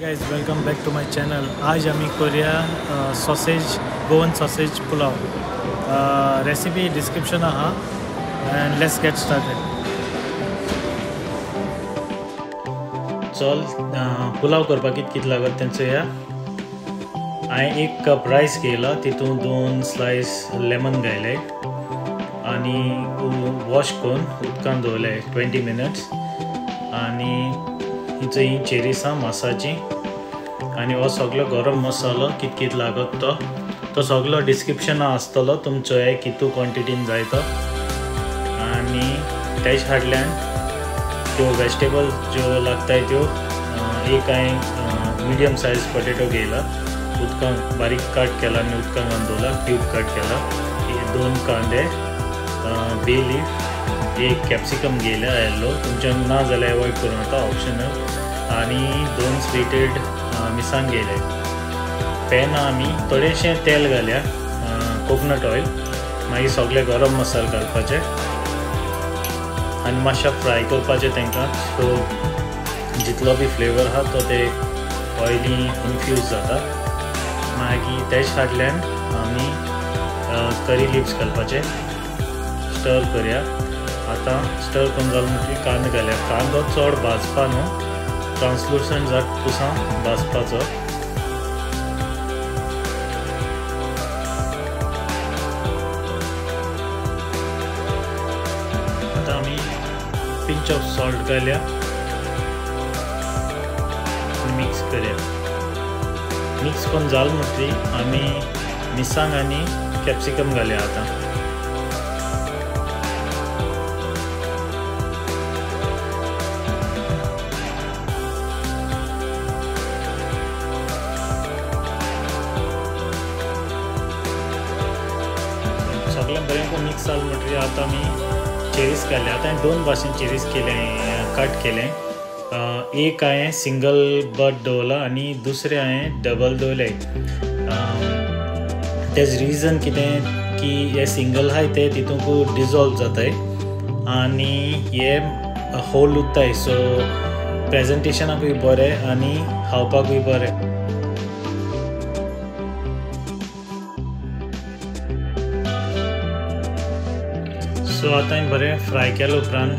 guys, welcome back to my channel. आज आम्ही करूया sausage Goan sausage pulao. Recipe description आहा and let's get started. चल पुलाव करपाक कित लागत तें चोया. हांवें 1 कप रायस घेयला, तितून 2 स्लायस लेमन घायले आनी वॉश करून उदकान दवरले 20 मिनट्स. आनी ही चेरीस आहा मासाची आनी हो सगळो गरम मसालो कित लागत तो सगळो डिस्क्रिप्शना आसतलो. तुमचो कितू क्वॉन्टिटीन जाय तो. आनी तेज हाडल्यान त्यो वेजिटेबल ज्यो लागताय त्यो एक हांवें मिडियम सायज पोटेटो घेयला, उदकान बारीक कट केला आनी उदकान घालून क्यूब कट केला. 2 कांदे, बे लीफ, 1 कॅप्सिकम घेयला येल्लो, तुमच्यान ना जाल्यार एवॉयड करूं येता, ऑप्शनल. आनी 2 स्प्लिटेड मिरसांग घेयले. पॅन आमी थोडेशें तेल घाल्या, कोकोनट ऑयल, मागीर सगळे गरम मसाले घालपाचे आनी मातशें फ्राय करपाचें तांकां. सो जितलो बी फ्लेवर आहा तो ते ऑयली इन्फ्यूज जाता. मागीर तेज फाटल्यान आमी करी लिव्स घालपाचे. स्टर करया. आतां स्टर करून जालें म्हणटकीर कांदो घालया. कांदो चड भाजपा न्हू, ट्रान्सलुसंट जात पुसा भाजपाचो. आतां आमी पिंच ऑफ सॉल्ट घालया, मिक्स करया. मिक्स करून जालें म्हणटकीर आमी मिरसांग आनी कॅप्सिकम घालया. आतां सगळें बरें मिक्स जालें म्हणटकीर आतां आमी चेरीस घाले. आतां हांवें 2 भाशेन चेरीस केले, कट केले. एक हांवें सिंगल बट दवरला आनी दुसरें हांवें डबल दवरले. तेज रिजन कितें की हे सिंगल आहाय ते तितूंक डिजॉल्व जाताय आनी हे होल उरताय. सो प्रेजेंटेशनाकूय बरें आनी खावपाकूय बरें. सो आतां हांवें बरें फ्राय केलो उपरांत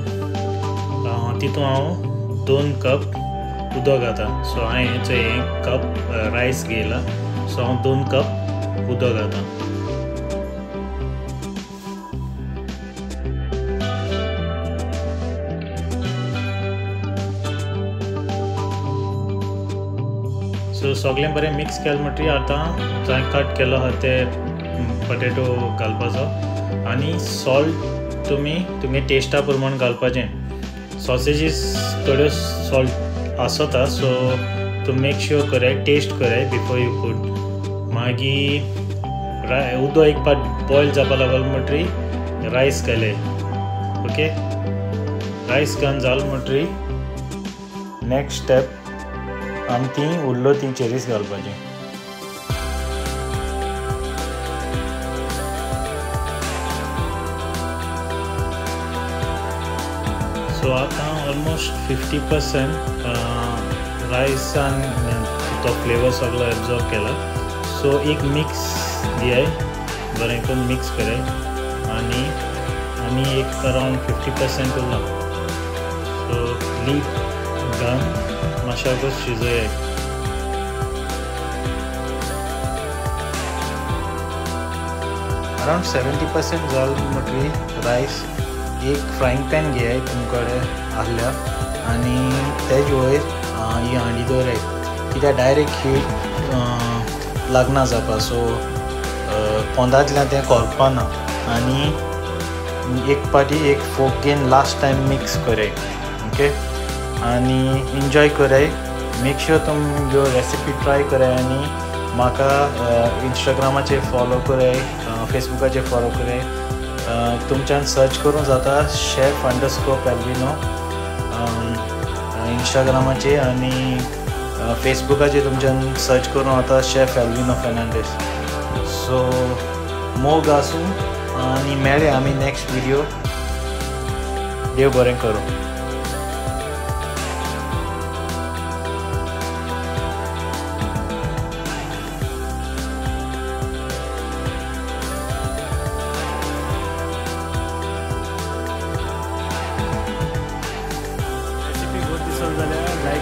तितून हांव 2 कप उदक घालता. सो हांवें 1 कप रायस घेयला, सो हांव 2 कप उदक घालता. सो सगळें बरें मिक्स केलें म्हणटकीर आतां हांवें कट केलो आहा ते पोटेटो घालपाचो आनी सॉल्ट तुमी टेस्टा प्रमाण घालपाचें. सॉसेजीस थोड्यो सॉल्ट आसता, सो टू मेक श्योर कराय, टेस्ट कराय बिफोर यू पुट. मागीर उदक एक पाट बॉयल जावपा लागलो म्हणटकीर रायस घाले. ओके, रायस घालून जालें म्हणटकीर नेक्स्ट स्टेप आमी ती उरलो ती चेरीस घालपाची. सो आतां ऑलमोस्ट 50% रायसान तो फ्लेवर सगळो एब्जॉर्ब केला. सो एक मिक्स दियाय, बरें करून मिक्स कराय आनी एक अरावंड 50% उरला. सो लीफ घालून मातशें अगोच शिजोयाय. अरावंड 70% जालें म्हणटकीर रायस एक फ्रायंग पॅन घेयाय तुमकडे आहल्या आनी तेज वयर ही हांडी दवराय, कित्याक डायरेक्ट हीट लागना जावपा. सो पोंदांतल्यान तें करपाना आनी एक पाटी एक फोक घेवन लास्ट टायम मिक्स कराय. ओके, आनी एन्जॉय कराय. मेक श्योर तुम ह्यो रेसिपी ट्राय कराय आनी म्हाका इंस्टाग्रामाचेर फॉलो कराय, फेसबुकाचेर फॉलो कराय. तुमच्यान सर्च करूं जाता chef_Pelvino इंस्टाग्रामाचेर आनी फेसबुकाचेर तुमच्यान सर्च करूं जाता शेफ एल्विनो फेर्नांडीस. सो मोग आसूं आनी मेळ्ळे आमी नेक्स्ट व्हिडिओ. देव बरें करूं.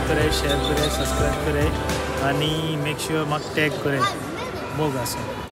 लाइक करे, शेयर करे, सब्सक्राइब करे आनी मेक श्योर म्हाका टॅग करे मोग आसा.